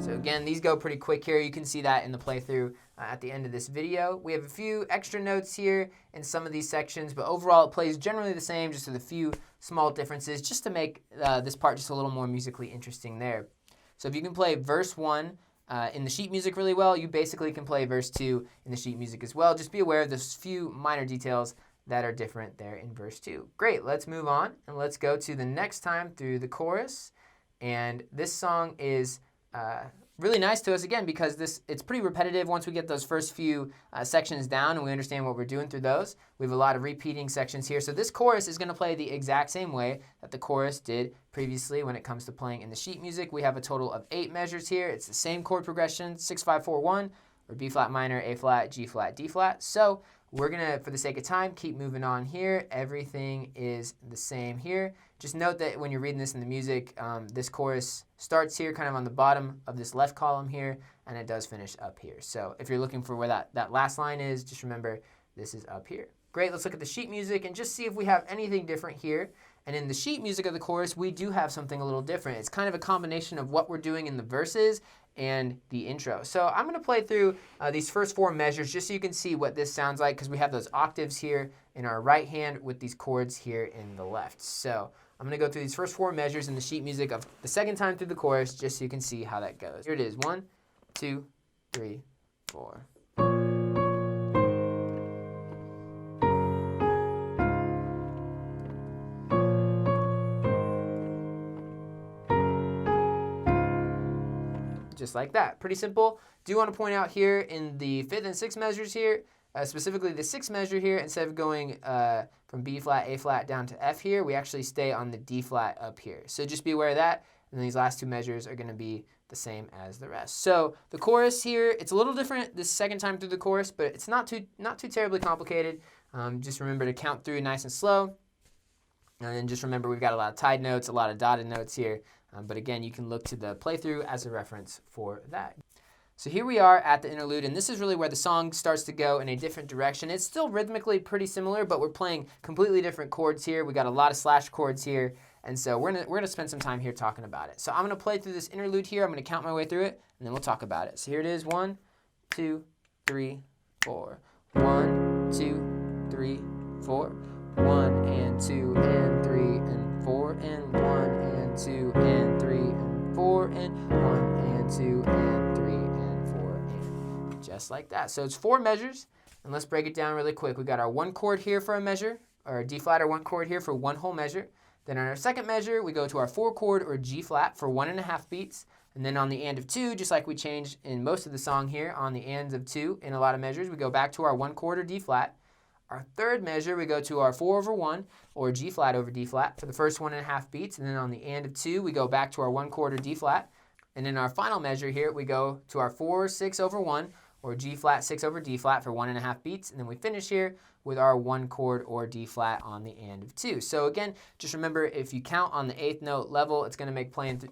So again, these go pretty quick here. You can see that in the playthrough at the end of this video. We have a few extra notes here in some of these sections, but overall it plays generally the same, just with a few small differences, just to make this part just a little more musically interesting there. So if you can play verse 1 in the sheet music really well, you basically can play verse 2 in the sheet music as well. Just be aware of those few minor details that are different there in verse 2. Great, let's move on and let's go to the next time through the chorus. And this song is really nice to us again because it's pretty repetitive once we get those first few sections down and we understand what we're doing through those. We have a lot of repeating sections here. So this chorus is going to play the exact same way that the chorus did previously when it comes to playing in the sheet music. We have a total of 8 measures here. It's the same chord progression, 6-5-4-1, or B flat minor, A flat, G flat, D flat. So we're going to, for the sake of time, keep moving on here. Everything is the same here. Just note that when you're reading this in the music, this chorus starts here kind of on the bottom of this left column here, and it does finish up here. So if you're looking for where that last line is, just remember this is up here. Great, let's look at the sheet music and just see if we have anything different here. And in the sheet music of the chorus, we do have something a little different. It's kind of a combination of what we're doing in the verses and the intro. So I'm going to play through these first 4 measures just so you can see what this sounds like because we have those octaves here in our right hand with these chords here in the left. So I'm going to go through these first 4 measures in the sheet music of the second time through the chorus just so you can see how that goes. Here it is. 1, 2, 3, 4. Just like that. Pretty simple. Do want to point out here in the 5th and 6th measures here, specifically the 6th measure here, instead of going from B flat, A flat down to F here, we actually stay on the D flat up here. So just be aware of that. And then these last 2 measures are going to be the same as the rest. So the chorus here, it's a little different this second time through the chorus, but it's not too terribly complicated. Just remember to count through nice and slow. And then just remember we've got a lot of tied notes, a lot of dotted notes here. But again, you can look to the playthrough as a reference for that. So here we are at the interlude, and this is really where the song starts to go in a different direction. It's still rhythmically pretty similar, but we're playing completely different chords here. We got a lot of slash chords here, and so we're gonna spend some time here talking about it. So I'm gonna play through this interlude here. I'm gonna count my way through it, and then we'll talk about it. So here it is: 1, 2, 3, 4. 1, 2, 3, 4. 1 and 2 and 3 and 4 and 1 and 2 and 3 and 4 and 1 and 2 and 3 and 4 and just like that. So it's 4 measures, and let's break it down really quick. We got our 1 chord here for a measure, or a D flat or 1 chord here for 1 whole measure. Then on our second measure, we go to our 4 chord or G flat for 1.5 beats. And then on the and of 2, just like we changed in most of the song here, on the and of 2 in a lot of measures, we go back to our 1 chord or D flat. Our third measure, we go to our 4/1 or G flat over D flat for the first 1.5 beats. And then on the and of 2, we go back to our 1 chord or D flat. And in our final measure here, we go to our 4/6/1 or G flat 6 over D flat for 1.5 beats. And then we finish here with our 1 chord or D flat on the and of 2. So again, just remember, if you count on the 8th note level, it's going to make playing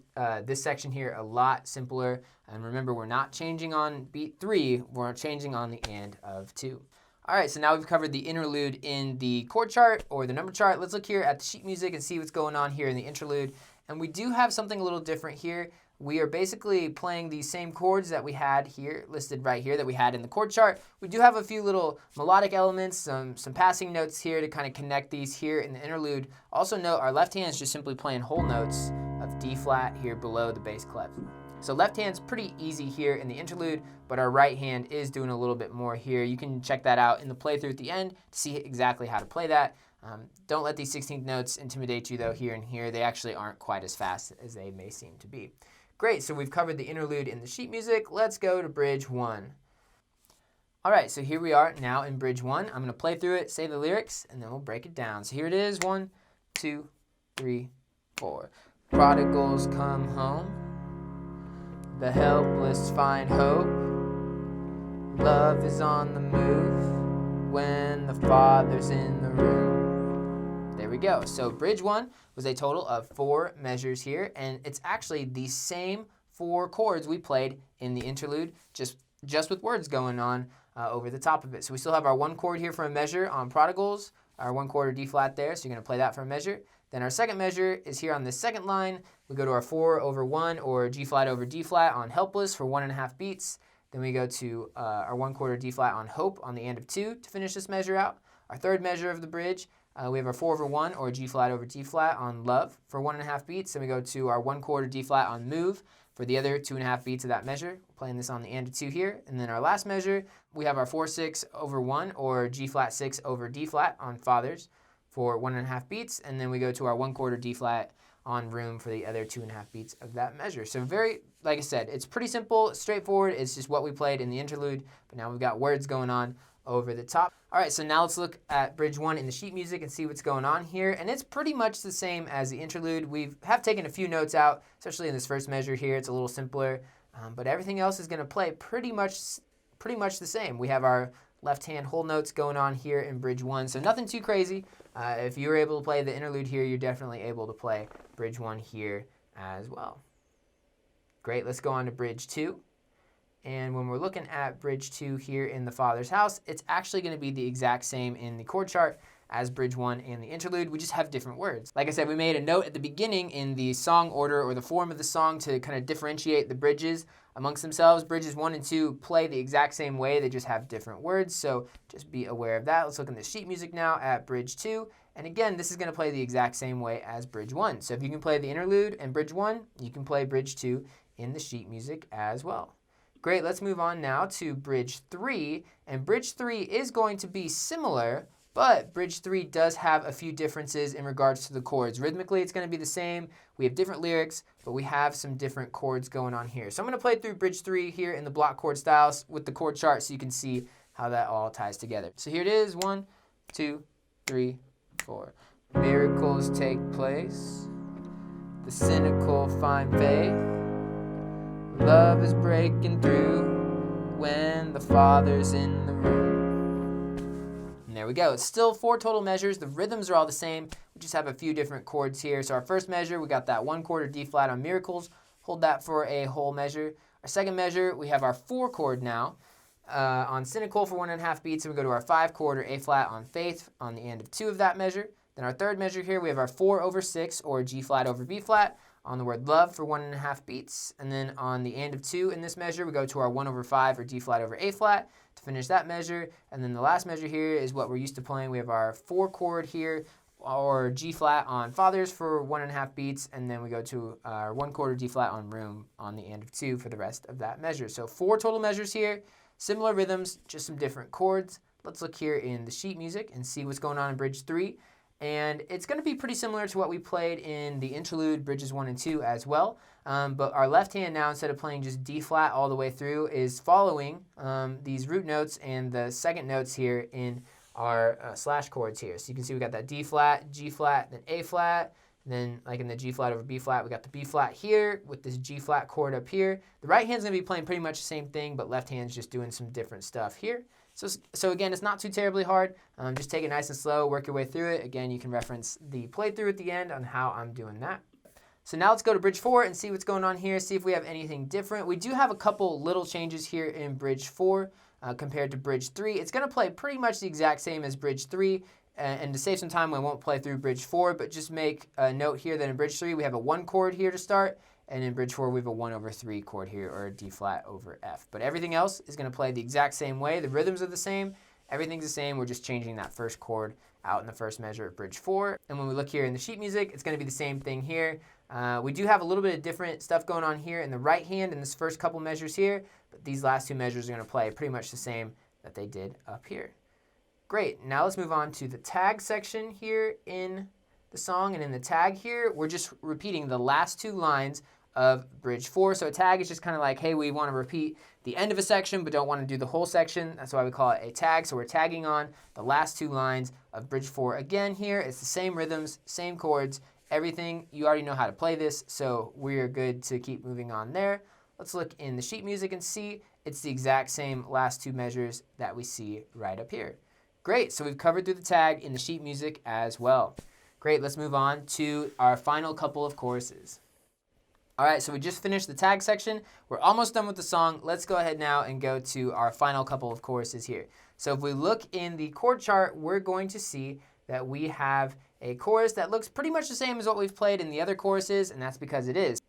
this section here a lot simpler. And remember, we're not changing on beat 3, we're changing on the and of 2. All right, so now we've covered the interlude in the chord chart or the number chart. Let's look here at the sheet music and see what's going on here in the interlude. And we do have something a little different here. We are basically playing the same chords that we had here, listed right here, that we had in the chord chart. We do have a few little melodic elements, some passing notes here to kind of connect these here in the interlude. Also note, our left hand is just simply playing whole notes of D flat here below the bass clef. So left hand's pretty easy here in the interlude, but our right hand is doing a little bit more here. You can check that out in the playthrough at the end to see exactly how to play that. Don't let these 16th notes intimidate you though here and here. They actually aren't quite as fast as they may seem to be. Great, so we've covered the interlude in the sheet music. Let's go to bridge 1. All right, so here we are now in bridge 1. I'm gonna play through it, say the lyrics, and then we'll break it down. So here it is: 1, 2, 3, 4. Prodigals come home. The helpless find hope. Love is on the move when the Father's in the room. There we go. So bridge 1 was a total of 4 measures here, and it's actually the same 4 chords we played in the interlude, just with words going on over the top of it. So we still have our 1 chord here for a measure on Prodigals, our 1 chord or D flat there, so you're going to play that for a measure. Then our second measure is here on the second line. We go to our 4/1 or G flat over D flat on Helpless for 1.5 beats. Then we go to our 1 chord or D flat on Hope on the and of 2 to finish this measure out. Our third measure of the bridge, we have our 4/1 or G flat over D flat on Love for 1.5 beats. Then we go to our 1 chord or D flat on Move for the other 2.5 beats of that measure. We're playing this on the and of 2 here. And then our last measure, we have our 4/6/1 or G flat 6 over D flat on Fathers for 1.5 beats, and then we go to our 1 chord or D flat on Room for the other 2.5 beats of that measure. So very, like I said, it's pretty simple, straightforward. It's just what we played in the interlude, but now we've got words going on over the top. All right, so now let's look at bridge 1 in the sheet music and see what's going on here. And it's pretty much the same as the interlude. We have taken a few notes out, especially in this first measure here. It's a little simpler, but everything else is going to play pretty much the same. We have our left hand whole notes going on here in bridge 1, so nothing too crazy. If you were able to play the interlude here, you're definitely able to play bridge 1 here as well. Great, let's go on to bridge 2. And when we're looking at bridge 2 here in the Father's House, it's actually going to be the exact same in the chord chart as bridge 1 and the interlude. We just have different words. Like I said, we made a note at the beginning in the song order or the form of the song to kind of differentiate the bridges amongst themselves. Bridges 1 and 2 play the exact same way, they just have different words, so just be aware of that. Let's look in the sheet music now at bridge 2, and again, this is going to play the exact same way as bridge 1. So if you can play the interlude and bridge 1, you can play bridge 2 in the sheet music as well. Great, let's move on now to bridge 3, and bridge 3 is going to be similar, but bridge 3 does have a few differences in regards to the chords. Rhythmically, it's going to be the same. We have different lyrics, but we have some different chords going on here. So I'm going to play through bridge 3 here in the block chord styles with the chord chart so you can see how that all ties together. So here it is, 1, 2, 3, 4. Miracles take place. The cynical find faith. Love is breaking through when the Father's in the room. And there we go. It's still 4 total measures. The rhythms are all the same. We just have a few different chords here. So our first measure, we got that 1 chord or D flat on Miracles. Hold that for a whole measure. Our second measure, we have our 4 chord now on Cynical for 1.5 beats. And we go to our 5 chord or A flat on Faith on the end of 2 of that measure. Then our third measure here, we have our 4/6 or G flat over B flat on the word love for 1.5 beats. And then on the end of 2 in this measure, we go to our 1/5 or D flat over A flat to finish that measure. And then the last measure here is what we're used to playing. We have our 4 chord here or G flat on Fathers for 1.5 beats. And then we go to our 1 chord or D flat on Room on the end of 2 for the rest of that measure. So 4 total measures here, similar rhythms, just some different chords. Let's look here in the sheet music and see what's going on in bridge 3. And it's going to be pretty similar to what we played in the interlude, bridges 1 and 2 as well. But our left hand now, instead of playing just D flat all the way through, is following these root notes and the second notes here in our slash chords here. So you can see we got that D flat, G flat, then A flat. Then like in the G flat over B flat, we got the B flat here with this G flat chord up here. The right hand's going to be playing pretty much the same thing, but left hand's just doing some different stuff here. So again, it's not too terribly hard. Just take it nice and slow, work your way through it. Again, you can reference the playthrough at the end on how I'm doing that. So now let's go to bridge 4 and see what's going on here, see if we have anything different. We do have a couple little changes here in bridge 4 compared to bridge 3. It's going to play pretty much the exact same as bridge 3. And to save some time, I won't play through bridge 4, but just make a note here that in bridge 3, we have a 1 chord here to start. And in bridge 4, we have a 1/3 chord here, or a D flat over F. But everything else is going to play the exact same way. The rhythms are the same. Everything's the same. We're just changing that first chord out in the first measure of bridge 4. And when we look here in the sheet music, it's going to be the same thing here. We do have a little bit of different stuff going on here in the right hand in this first couple measures here. But these last 2 measures are going to play pretty much the same that they did up here. Great. Now let's move on to the tag section here in the song. And in the tag here, we're just repeating the last 2 lines of bridge 4. So a tag is just kind of like, hey, we want to repeat the end of a section but don't want to do the whole section. That's why we call it a tag. So we're tagging on the last 2 lines of bridge 4 again here. It's the same rhythms, same chords, everything. You already know how to play this, so we're good to keep moving on there. Let's look in the sheet music and see it's the exact same last 2 measures that we see right up here. Great, so we've covered through the tag in the sheet music as well. Great, let's move on to our final couple of choruses. All right, so we just finished the tag section. We're almost done with the song. Let's go ahead now and go to our final couple of choruses here. So if we look in the chord chart, we're going to see that we have a chorus that looks pretty much the same as what we've played in the other choruses, and that's because it is.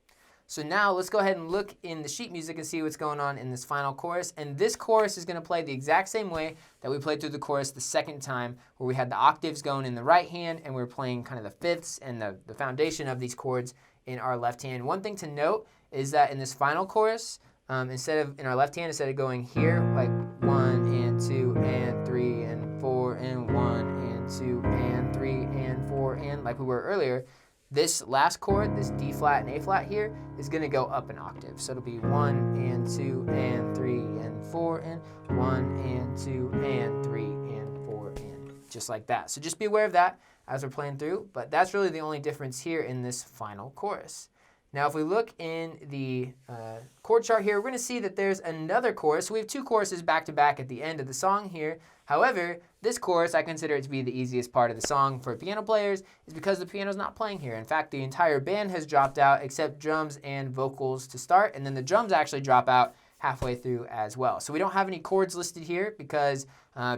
So now let's go ahead and look in the sheet music and see what's going on in this final chorus. And this chorus is going to play the exact same way that we played through the chorus the second time, where we had the octaves going in the right hand and we were playing kind of the fifths and the foundation of these chords in our left hand. One thing to note is that in this final chorus, in our left hand, instead of going here, like 1 and 2 and 3 and 4 and 1 and 2 and 3 and 4 and like we were earlier, this last chord, this D flat and A flat here, is going to go up an octave. So it'll be 1 and 2 and 3 and 4 and 1 and 2 and 3 and 4 and just like that. So just be aware of that as we're playing through, but that's really the only difference here in this final chorus. Now if we look in the chord chart here, we're going to see that there's another chorus. We have 2 choruses back to back at the end of the song here. However, this chorus, I consider it to be the easiest part of the song for piano players, is because the piano's not playing here. In fact, the entire band has dropped out except drums and vocals to start, and then the drums actually drop out halfway through as well. So we don't have any chords listed here because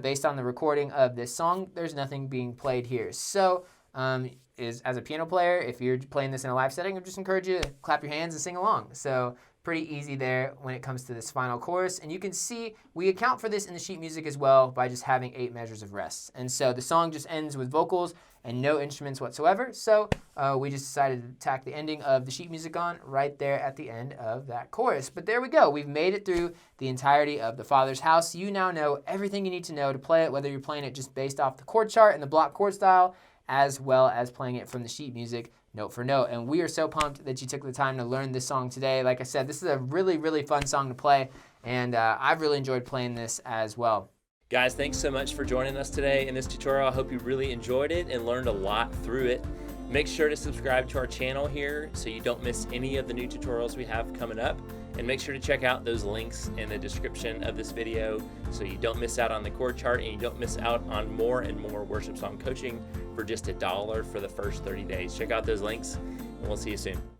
based on the recording of this song, there's nothing being played here. So as a piano player, if you're playing this in a live setting, I just encourage you to clap your hands and sing along. So pretty easy there when it comes to this final chorus. And you can see we account for this in the sheet music as well by just having 8 measures of rest. And so the song just ends with vocals and no instruments whatsoever. So we just decided to tack the ending of the sheet music on right there at the end of that chorus. But there we go. We've made it through the entirety of The Father's House. You now know everything you need to know to play it, whether you're playing it just based off the chord chart and the block chord style, as well as playing it from the sheet music note for note. And we are so pumped that you took the time to learn this song today. Like I said, this is a really, really fun song to play, and I've really enjoyed playing this as well. Guys, thanks so much for joining us today in this tutorial. I hope you really enjoyed it and learned a lot through it. Make sure to subscribe to our channel here so you don't miss any of the new tutorials we have coming up. And make sure to check out those links in the description of this video so you don't miss out on the chord chart and you don't miss out on more and more worship song coaching for just $1 for the first 30 days. Check out those links, and we'll see you soon.